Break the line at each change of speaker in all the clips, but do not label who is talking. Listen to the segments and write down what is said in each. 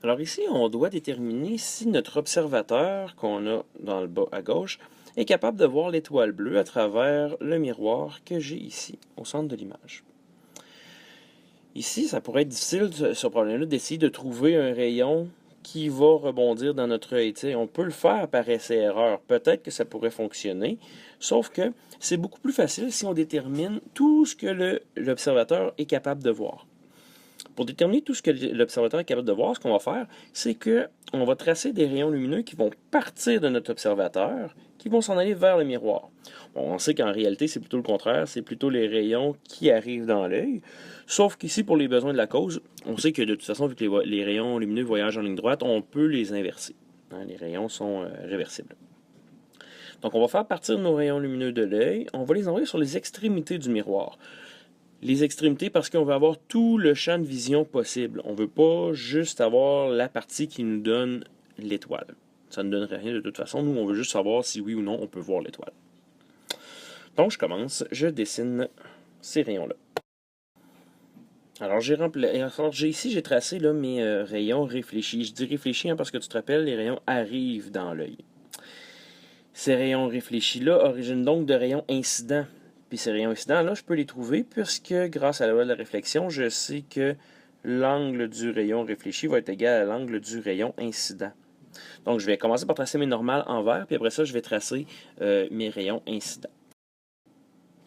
Alors ici, on doit déterminer si notre observateur, qu'on a dans le bas à gauche, est capable de voir l'étoile bleue à travers le miroir que j'ai ici, au centre de l'image. Ici, ça pourrait être difficile, ce problème-là, d'essayer de trouver un rayon qui va rebondir dans notre œil. On peut le faire par essai-erreur. Peut-être que ça pourrait fonctionner, sauf que c'est beaucoup plus facile si on détermine tout ce que l'observateur est capable de voir. Pour déterminer tout ce que l'observateur est capable de voir, ce qu'on va faire, c'est qu'on va tracer des rayons lumineux qui vont partir de notre observateur, qui vont s'en aller vers le miroir. Bon, on sait qu'en réalité, c'est plutôt le contraire, c'est plutôt les rayons qui arrivent dans l'œil. Sauf qu'ici, pour les besoins de la cause, on sait que de toute façon, vu que les rayons lumineux voyagent en ligne droite, on peut les inverser. Les rayons sont réversibles. Donc, on va faire partir nos rayons lumineux de l'œil, on va les envoyer sur les extrémités du miroir. Les extrémités parce qu'on veut avoir tout le champ de vision possible. On ne veut pas juste avoir la partie qui nous donne l'étoile. Ça ne donnerait rien de toute façon. Nous, on veut juste savoir si oui ou non on peut voir l'étoile. Donc, je commence. Je dessine ces rayons-là. Alors, ici, j'ai tracé là, mes rayons réfléchis. Je dis réfléchis parce que tu te rappelles, les rayons arrivent dans l'œil. Ces rayons réfléchis-là originent donc de rayons incidents. Puis ces rayons incidents-là, je peux les trouver puisque grâce à la loi de la réflexion, je sais que l'angle du rayon réfléchi va être égal à l'angle du rayon incident. Donc, je vais commencer par tracer mes normales en vert, puis après ça, je vais tracer mes rayons incidents.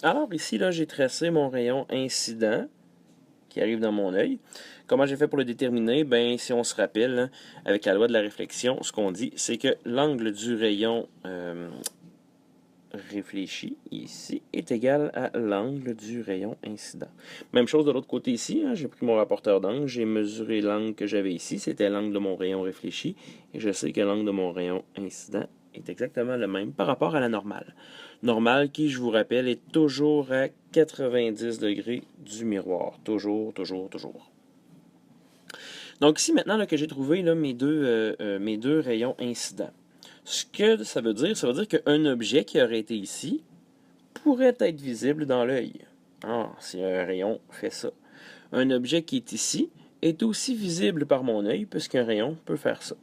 Alors ici, là, j'ai tracé mon rayon incident qui arrive dans mon œil. Comment j'ai fait pour le déterminer? Ben, si on se rappelle, hein, avec la loi de la réflexion, ce qu'on dit, c'est que l'angle du rayon réfléchi ici est égal à l'angle du rayon incident. Même chose de l'autre côté ici, hein, j'ai pris mon rapporteur d'angle, j'ai mesuré l'angle que j'avais ici, c'était l'angle de mon rayon réfléchi, et je sais que l'angle de mon rayon incident est exactement le même par rapport à la normale. Normale qui, je vous rappelle, est toujours à 90 degrés du miroir. Toujours, toujours, toujours. Donc ici, maintenant là, que j'ai trouvé là, mes deux rayons incidents, ce que ça veut dire qu'un objet qui aurait été ici pourrait être visible dans l'œil. Ah, si un rayon fait ça. Un objet qui est ici est aussi visible par mon œil, puisqu'un rayon peut faire ça.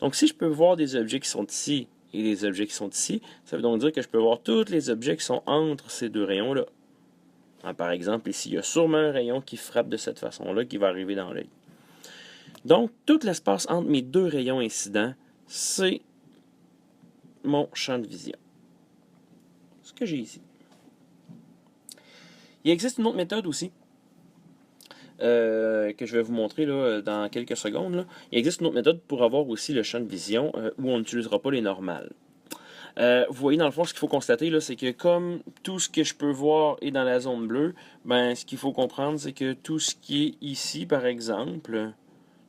Donc, si je peux voir des objets qui sont ici et des objets qui sont ici, ça veut donc dire que je peux voir tous les objets qui sont entre ces deux rayons-là. Par exemple, ici, il y a sûrement un rayon qui frappe de cette façon-là, qui va arriver dans l'œil. Donc, tout l'espace entre mes deux rayons incidents, c'est mon champ de vision. Ce que j'ai ici. Il existe une autre méthode aussi, que je vais vous montrer là, dans quelques secondes. Là. Il existe une autre méthode pour avoir aussi le champ de vision où on n'utilisera pas les normales. Vous voyez, dans le fond, ce qu'il faut constater, là, c'est que comme tout ce que je peux voir est dans la zone bleue, ben, ce qu'il faut comprendre, c'est que tout ce qui est ici, par exemple,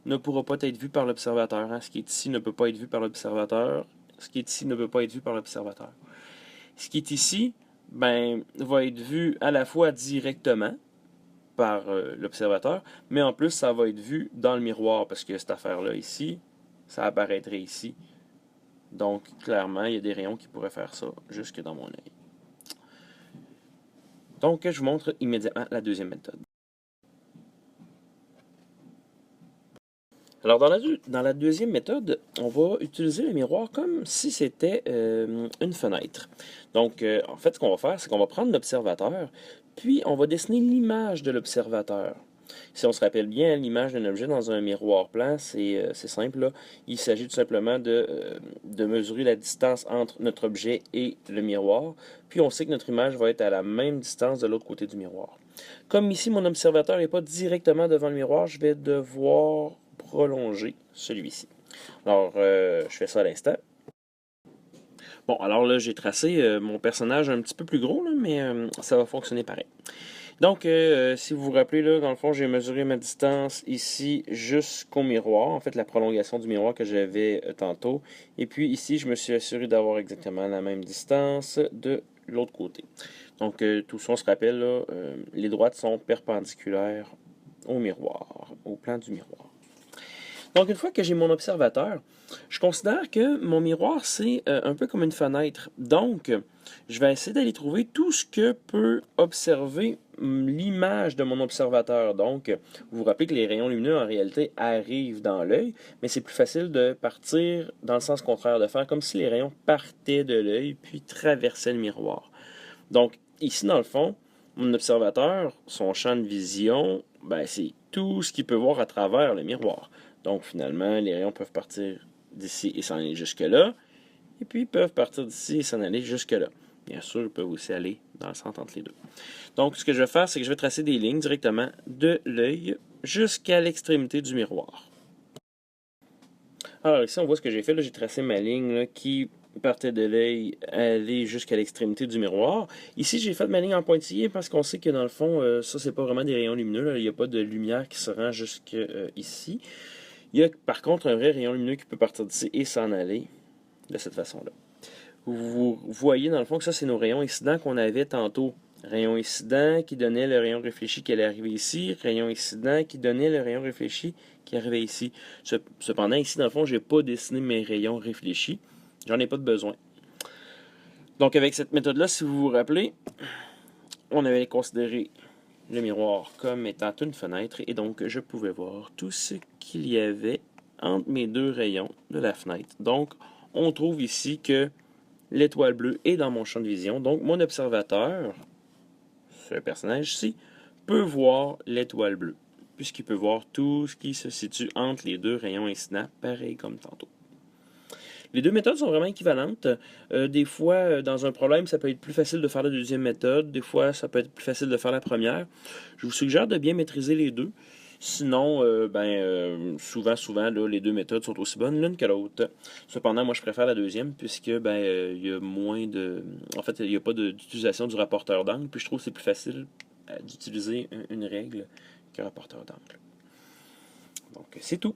ne pourra pas être vu par l'observateur. Hein. Ce qui est ici ne peut pas être vu par l'observateur. Ce qui est ici ne peut pas être vu par l'observateur. Ce qui est ici, ben, va être vu à la fois directement par l'observateur, mais en plus, ça va être vu dans le miroir, parce que cette affaire-là ici, ça apparaîtrait ici. Donc, clairement, il y a des rayons qui pourraient faire ça jusque dans mon œil. Donc, je vous montre immédiatement la deuxième méthode. Alors, dans la deuxième méthode, on va utiliser le miroir comme si c'était une fenêtre. Donc, en fait, ce qu'on va faire, c'est qu'on va prendre l'observateur, puis on va dessiner l'image de l'observateur. Si on se rappelle bien, l'image d'un objet dans un miroir plan, c'est simple. Là. Il s'agit tout simplement de mesurer la distance entre notre objet et le miroir. Puis on sait que notre image va être à la même distance de l'autre côté du miroir. Comme ici, mon observateur n'est pas directement devant le miroir, je vais devoir prolonger celui-ci. Alors, je fais ça à l'instant. Bon, alors là, j'ai tracé mon personnage un petit peu plus gros, là, mais ça va fonctionner pareil. Donc, si vous vous rappelez, là, dans le fond, j'ai mesuré ma distance ici jusqu'au miroir, en fait, la prolongation du miroir que j'avais tantôt. Et puis ici, je me suis assuré d'avoir exactement la même distance de l'autre côté. Donc, tout ça, on se rappelle, là, les droites sont perpendiculaires au miroir, au plan du miroir. Donc, une fois que j'ai mon observateur, je considère que mon miroir, c'est un peu comme une fenêtre. Donc, je vais essayer d'aller trouver tout ce que peut observer l'image de mon observateur. Donc, vous vous rappelez que les rayons lumineux, en réalité, arrivent dans l'œil, mais c'est plus facile de partir dans le sens contraire, de faire comme si les rayons partaient de l'œil, puis traversaient le miroir. Donc, ici, dans le fond, mon observateur, son champ de vision, ben, c'est tout ce qu'il peut voir à travers le miroir. Donc, finalement, les rayons peuvent partir d'ici et s'en aller jusque-là, et puis ils peuvent partir d'ici et s'en aller jusque-là. Bien sûr, ils peuvent aussi aller dans le centre entre les deux. Donc, ce que je vais faire, c'est que je vais tracer des lignes directement de l'œil jusqu'à l'extrémité du miroir. Alors, ici, on voit ce que j'ai fait. J'ai tracé ma ligne là, qui partait de l'œil, aller jusqu'à l'extrémité du miroir. Ici, j'ai fait ma ligne en pointillé parce qu'on sait que dans le fond, ça, c'est pas vraiment des rayons lumineux. Là. Il n'y a pas de lumière qui se rend jusqu'ici. Il y a par contre un vrai rayon lumineux qui peut partir d'ici et s'en aller de cette façon-là. Vous voyez dans le fond que ça, c'est nos rayons incidents qu'on avait tantôt. Rayon incident qui donnait le rayon réfléchi qui allait arriver ici. Rayon incident qui donnait le rayon réfléchi qui arrivait ici. Cependant, ici, dans le fond, je n'ai pas dessiné mes rayons réfléchis. J'en ai pas de besoin. Donc, avec cette méthode-là, si vous vous rappelez, on avait considéré le miroir comme étant une fenêtre et donc je pouvais voir tout ce qu'il y avait entre mes deux rayons de la fenêtre. Donc, on trouve ici que l'étoile bleue est dans mon champ de vision. Donc, mon observateur, ce personnage ici, peut voir l'étoile bleue, puisqu'il peut voir tout ce qui se situe entre les deux rayons incidents, pareil comme tantôt. Les deux méthodes sont vraiment équivalentes. Des fois, dans un problème, ça peut être plus facile de faire la deuxième méthode. Des fois, ça peut être plus facile de faire la première. Je vous suggère de bien maîtriser les deux. Sinon, souvent, là, les deux méthodes sont aussi bonnes l'une que l'autre. Cependant, moi, je préfère la deuxième puisque il y a moins de... En fait, il n'y a pas d'utilisation du rapporteur d'angle. Puis je trouve que c'est plus facile d'utiliser une règle que rapporteur d'angle. Donc, c'est tout.